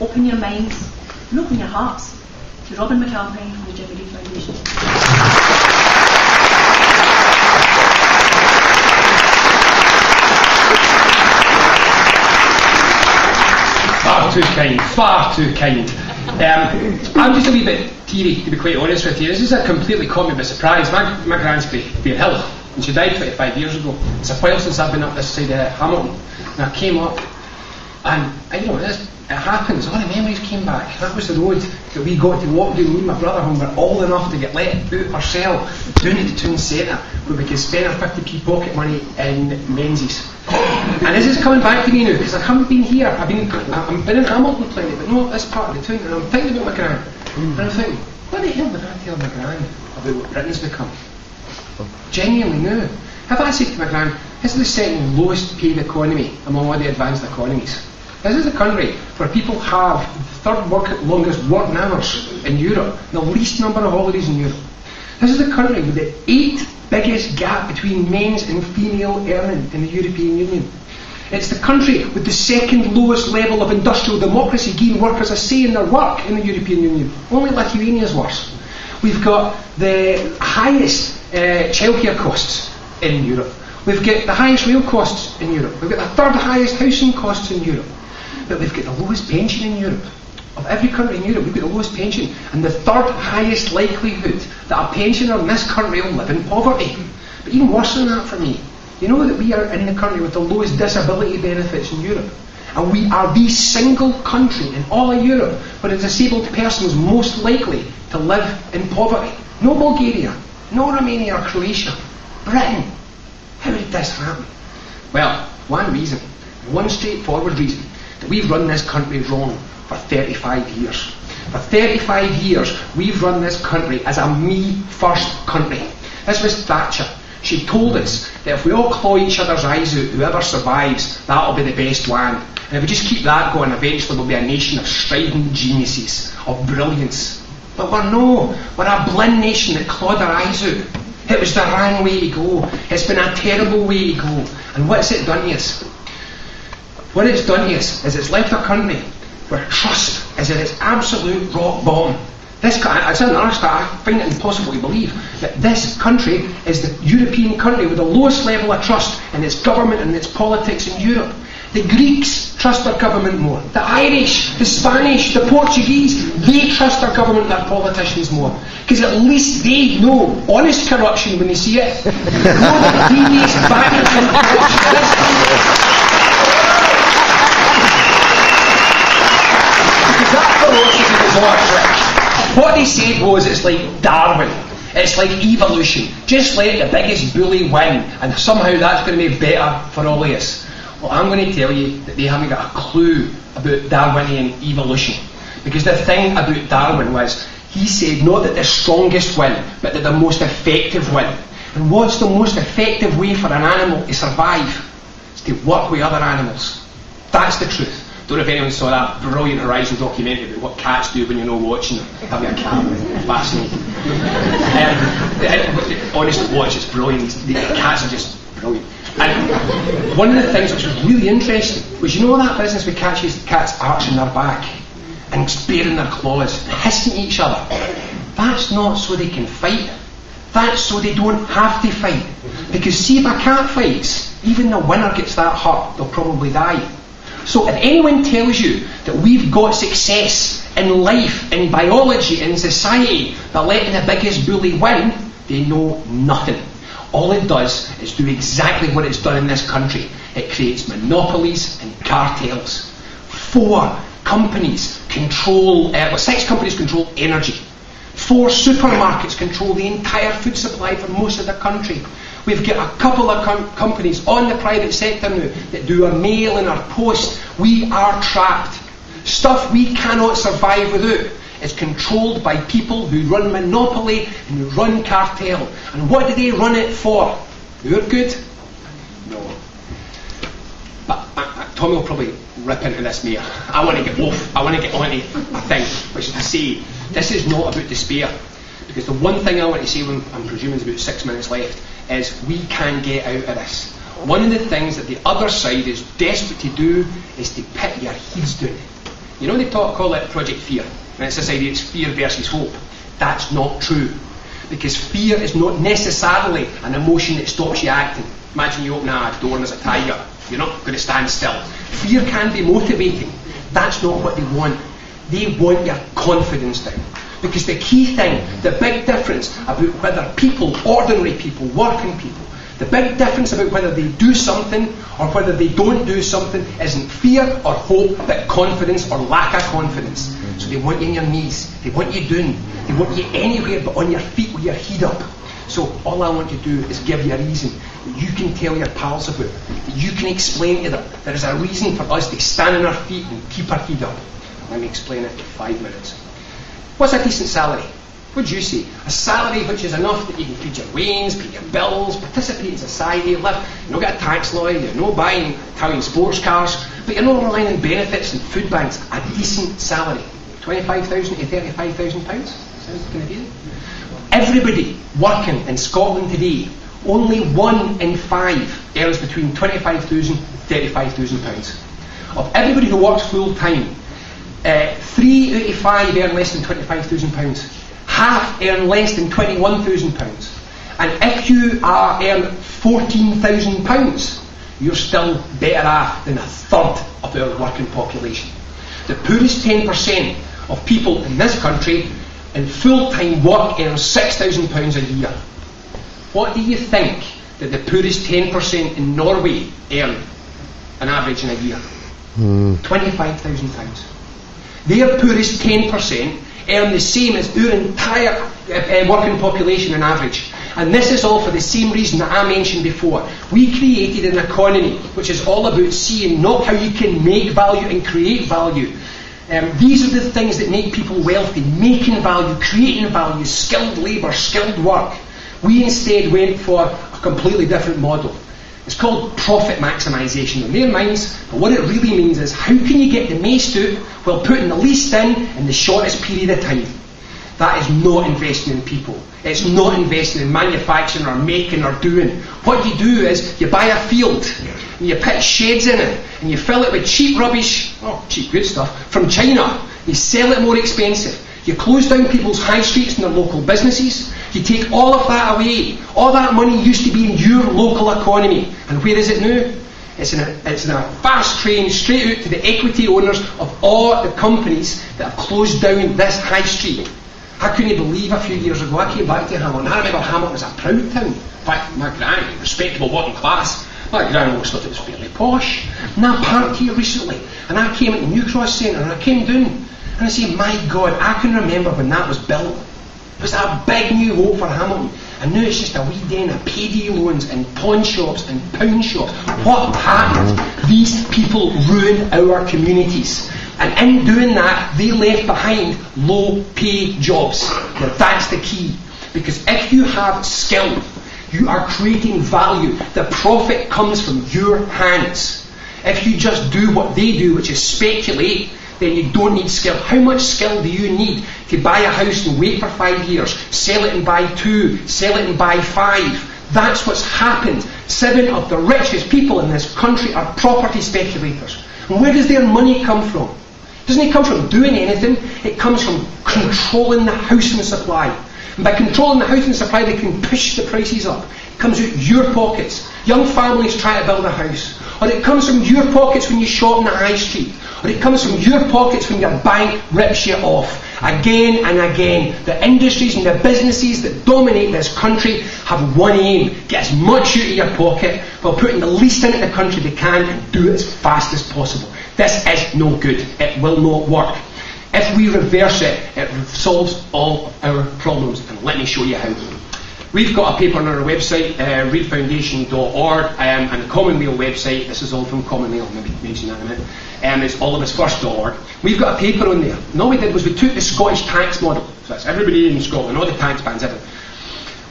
open your minds and open your hearts to Robin Mcalpine from the Jimmy Reid Foundation. Far too kind, far too kind. I'm just a wee bit teary, to be quite honest with you. This is a completely caught me by surprise. My gran's been ill, and she died 25 years ago. It's a while since I've been up this side of Hamilton, and I came up, and you know, it happens. All the memories came back. That was the road that we got to walk down. Me and my brother, when we were old enough to get let out ourselves down at the town centre, where we could spend our 50p pocket money in Menzies. And this is coming back to me now, because I haven't been here. I've been in Hamilton plenty, but not this part of the town. And I'm thinking about my gran, and I'm thinking, what the hell did I tell my gran about what Britain's become? Genuinely now. If I say to my gran, this is the second lowest paid economy among all the advanced economies. This is a country where people have the third longest working hours in Europe, the least number of holidays in Europe. This is a country with the 8th biggest gap between men's and female earning in the European Union. It's the country with the second lowest level of industrial democracy, giving workers a say in their work in the European Union. Only Lithuania's worse. We've got the highest childcare costs in Europe. We've got the highest rail costs in Europe. We've got the third highest housing costs in Europe. But we've got the lowest pension in Europe. Of every country in Europe, we've got the lowest pension and the third highest likelihood that a pensioner in this country will live in poverty. But even worse than that for me, you know that we are in the country with the lowest disability benefits in Europe. And we are the single country in all of Europe where a disabled person is most likely to live in poverty. No Bulgaria, no Romania or Croatia. Britain. How did this happen? Well, one reason, one straightforward reason, that we've run this country wrong for 35 years. For 35 years, we've run this country as a me-first country. This was Thatcher. She told us that if we all claw each other's eyes out, whoever survives, that'll be the best one. And if we just keep that going, eventually we'll be a nation of strident geniuses, of brilliance. But we're a blind nation that clawed our eyes out. It was the wrong way to go. It's been a terrible way to go. And what's it done to us? What it's done to us is it's left a country where trust is at its absolute rock bottom. It's another start. I find it impossible to believe that this country is the European country with the lowest level of trust in its government and its politics in Europe. The Greeks trust their government more. The Irish, the Spanish, the Portuguese, they trust their government and their politicians more. Because at least they know honest corruption when they see it. Know that devious backhanded corruption is. What they said was it's like Darwin, it's like evolution. Just let the biggest bully win and somehow that's going to be better for all of us. Well, I'm going to tell you that they haven't got a clue about Darwinian evolution. Because the thing about Darwin was, he said not that the strongest win, but that the most effective win. And what's the most effective way for an animal to survive? It's to work with other animals. That's the truth. Don't know if anyone saw that brilliant Horizon documentary about what cats do when you're not watching them. Having a cat, fascinating. Honestly, watch, it's brilliant. The cats are just brilliant. And one of the things which was really interesting was, you know that business with cats arching their back and baring their claws and hissing at each other? That's not so they can fight. That's so they don't have to fight. Because see, if a cat fights, even the winner gets that hurt, they'll probably die. So if anyone tells you that we've got success in life, in biology, in society, by letting the biggest bully win, they know nothing. All it does is do exactly what it's done in this country. It creates monopolies and cartels. 6 companies control energy. 4 supermarkets control the entire food supply for most of the country. We've got a couple of companies on the private sector now that do our mail and our post. We are trapped. Stuff we cannot survive without is controlled by people who run monopoly and who run cartel. And what do they run it for? Your good? No. But Tommy will probably rip into this more. I want to get off. I want to get on to a thing, which is to say, this is not about despair. Because the one thing I want to say, when I'm presuming there's about 6 minutes left, is we can get out of this. One of the things that the other side is desperate to do is to pit your heads down. You know, they call it Project Fear, and it's this idea it's fear versus hope. That's not true, because fear is not necessarily an emotion that stops you acting. Imagine you open a door and there's a tiger. You're not going to stand still. Fear can be motivating. That's not what they want. They want your confidence down. Because the key thing, the big difference about whether people, ordinary people, working people, the big difference about whether they do something or whether they don't do something isn't fear or hope, but confidence or lack of confidence. So they want you on your knees, they want you doing, they want you anywhere but on your feet with your head up. So all I want to do is give you a reason that you can tell your pals about, that you can explain to them there is a reason for us to stand on our feet and keep our head up. Let me explain it in 5 minutes. What's a decent salary? What do you say? A salary which is enough that you can feed your wains, pay your bills, participate in society, live. You're not get a tax lawyer, you're not buying Italian sports cars, but you're not relying on benefits and food banks. A decent salary. £25,000 to £35,000? Sounds kind of deal. Everybody working in Scotland today, only 1 in 5 earns between £25,000 and £35,000. Of everybody who works full time, 3 out of 5 earn less than £25,000. Half earn less than £21,000. And if you earn £14,000, you're still better off than a third of our working population. The poorest 10% of people in this country in full-time work earn £6,000 a year. What do you think that the poorest 10% in Norway earn on average in a year? £25,000. Their poorest 10% earn the same as our entire working population on average. And this is all for the same reason that I mentioned before. We created an economy which is all about seeing not how you can make value and create value. These are the things that make people wealthy: making value, creating value, skilled labour, skilled work. We instead went for a completely different model. It's called profit maximisation in their minds, but what it really means is how can you get the most out while putting the least in the shortest period of time. That is not investing in people. It's not investing in manufacturing or making or doing. What you do is you buy a field and you put sheds in it and you fill it with cheap rubbish, cheap good stuff, from China. You sell it more expensive. You close down people's high streets and their local businesses. You take all of that away. All that money used to be in your local economy. And where is it now? It's in a fast train straight out to the equity owners of all the companies that have closed down this high street. I couldn't believe a few years ago I came back to Hamilton. I remember Hamilton was a proud town. In fact, my gran, respectable working class, my gran always thought it was fairly posh. And I parked here recently and I came at the New Cross Centre and I came down and I say, my God, I can remember when that was built. It was a big new hope for Hamilton. And now it's just a wee den of payday loans and pawn shops and pound shops. What happened? These people ruined our communities. And in doing that, they left behind low-paid jobs. Now that's the key. Because if you have skill, you are creating value. The profit comes from your hands. If you just do what they do, which is speculate, then you don't need skill. How much skill do you need to buy a house and wait for 5 years, sell it and buy 2, sell it and buy 5? That's what's happened. 7 of the richest people in this country are property speculators. And where does their money come from? Doesn't it come from doing anything? It comes from controlling the housing supply. And by controlling the housing supply, they can push the prices up. It comes out your pockets. Young families try to build a house. Or it comes from your pockets when you shop in the high street. Or it comes from your pockets when your bank rips you off. Again and again, the industries and the businesses that dominate this country have one aim: get as much out of your pocket while putting the least into the country they can and do it as fast as possible. This is no good. It will not work. If we reverse it, it solves all of our problems. And let me show you how. We've got a paper on our website, readfoundation.org, and the Commonweal website. This is all from Commonweal, maybe mention that in a minute. It's allofusfirst.org. We've got a paper on there. And all we did was we took the Scottish tax model. So that's everybody in Scotland, all the tax bands, everything.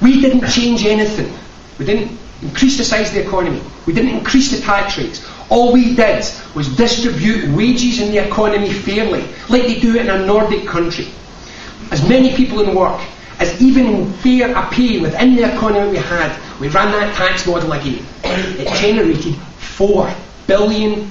We didn't change anything. We didn't increase the size of the economy. We didn't increase the tax rates. All we did was distribute wages in the economy fairly, like they do it in a Nordic country. As many people in work, as even fair a pay within the economy we had, we ran that tax model again. It generated 4 billion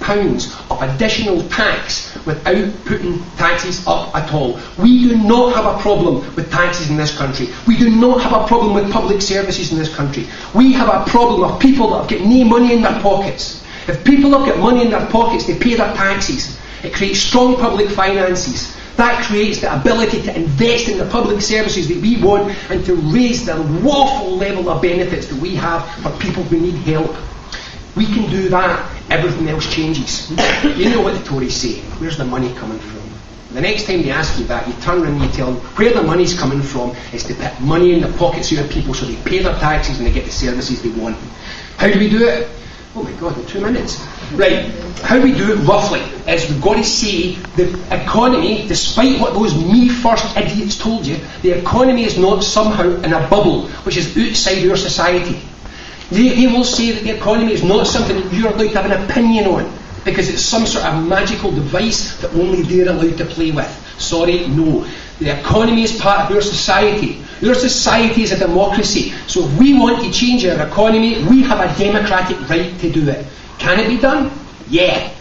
of additional tax without putting taxes up at all. We do not have a problem with taxes in this country. We do not have a problem with public services in this country. We have a problem of people that have got no money in their pockets. If people have got money in their pockets, they pay their taxes. It creates strong public finances. That creates the ability to invest in the public services that we want and to raise the lawful level of benefits that we have for people who need help. We can do that, everything else changes. You know what the Tories say, where's the money coming from? The next time they ask you that, you turn around and you tell them where the money's coming from is to put money in the pockets of your people so they pay their taxes and they get the services they want. How do we do it? Oh my God, in 2 minutes. Right, how we do it roughly is we've got to say the economy, despite what those me-first idiots told you, the economy is not somehow in a bubble which is outside your society. They will say that the economy is not something that you're allowed to have an opinion on because it's some sort of magical device that only they're allowed to play with. Sorry, no. The economy is part of your society. Your society is a democracy. So if we want to change our economy, we have a democratic right to do it. Can it be done? Yeah.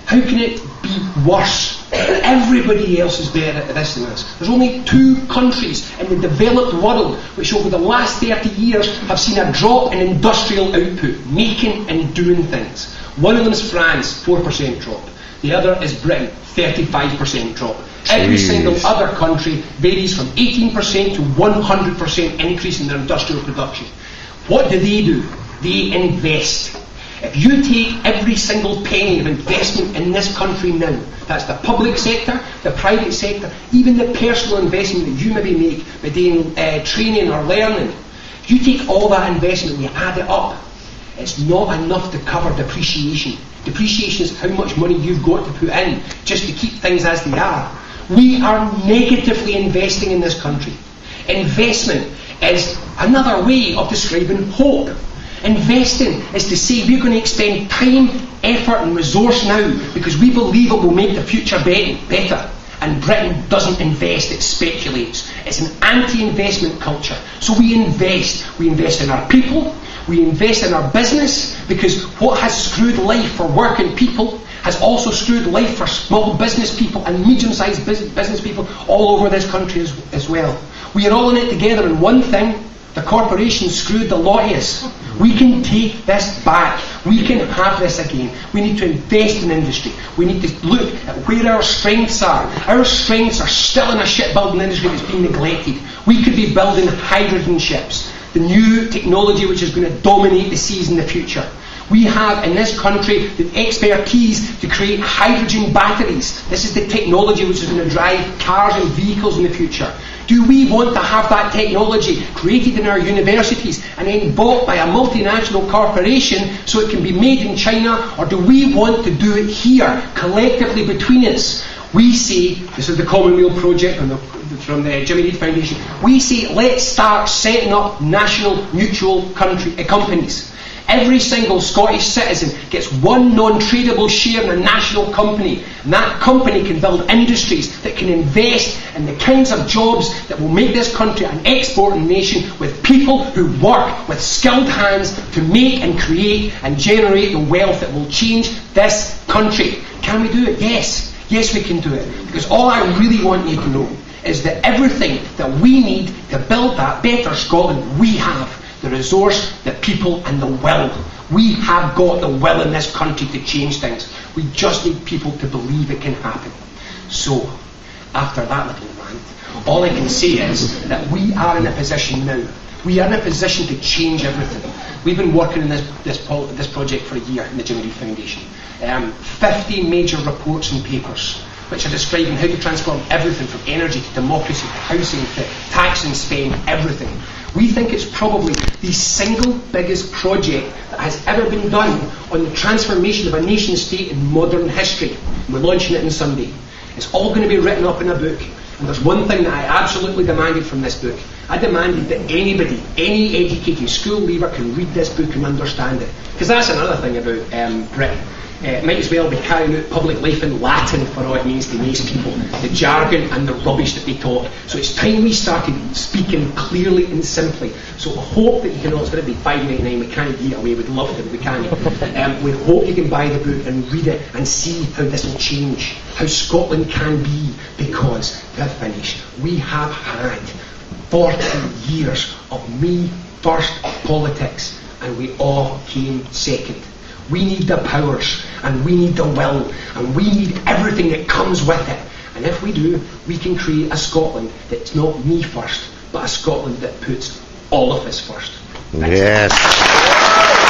How can it be worse? Everybody else is better at this than us. There's only 2 countries in the developed world which over the last 30 years have seen a drop in industrial output, making and doing things. One of them is France, 4% drop. The other is Britain, 35% drop. Every single other country varies from 18% to 100% increase in their industrial production. What do? They invest. If you take every single penny of investment in this country now, that's the public sector, the private sector, even the personal investment that you maybe make by doing training or learning, if you take all that investment and you add it up, it's not enough to cover depreciation. Depreciation is how much money you've got to put in just to keep things as they are. We are negatively investing in this country. Investment is another way of describing hope. Investing is to say we're going to expend time, effort and resource now because we believe it will make the future better. And Britain doesn't invest, it speculates. It's an anti-investment culture. So we invest. We invest in our people, we invest in our business, because what has screwed life for working people has also screwed life for small business people and medium-sized business people all over this country as well. We are all in it together, and one thing, the corporations screwed the lot of us. We can take this back. We can have this again. We need to invest in industry. We need to look at where our strengths are. Our strengths are still in a shipbuilding industry that's been neglected. We could be building hydrogen ships, the new technology which is going to dominate the seas in the future. We have in this country the expertise to create hydrogen batteries. This is the technology which is going to drive cars and vehicles in the future. Do we want to have that technology created in our universities and then bought by a multinational corporation so it can be made in China, or do we want to do it here, collectively between us? We say, this is the Commonweal project from the Jimmy Reid Foundation, we say let's start setting up national mutual companies. Every single Scottish citizen gets one non-tradable share in a national company, and that company can build industries that can invest in the kinds of jobs that will make this country an exporting nation, with people who work with skilled hands to make and create and generate the wealth that will change this country. Can we do it? Yes. Yes, we can do it. Because all I really want you to know is that everything that we need to build that better Scotland, we have. The resource, the people and the will. We have got the will in this country to change things. We just need people to believe it can happen. So, after that little rant, all I can say is that we are in a position now. We are in a position to change everything. We've been working on this project for a year in the Jimmy Reid Foundation. 50 major reports and papers which are describing how to transform everything from energy to democracy to housing to tax and spend, everything. We think it's probably the single biggest project that has ever been done on the transformation of a nation state in modern history. We're launching it on Sunday. It's all going to be written up in a book. And there's one thing that I absolutely demanded from this book. I demanded that anybody, any educated school leaver can read this book and understand it. Because that's another thing about Britain. might as well be carrying out public life in Latin for all it means to most people, the jargon and the rubbish that they talk. So it's time we started speaking clearly and simply. So I hope that you can, it's going to be $5.99, we can't give it away, we'd love to, but we can't. We hope you can buy the book and read it and see how this will change, how Scotland can be, because, to finish, we have had 40 years of me first politics, and we all came second. We need the powers, and we need the will, and we need everything that comes with it. And if we do, we can create a Scotland that's not me first, but a Scotland that puts all of us first. Thanks. Yes.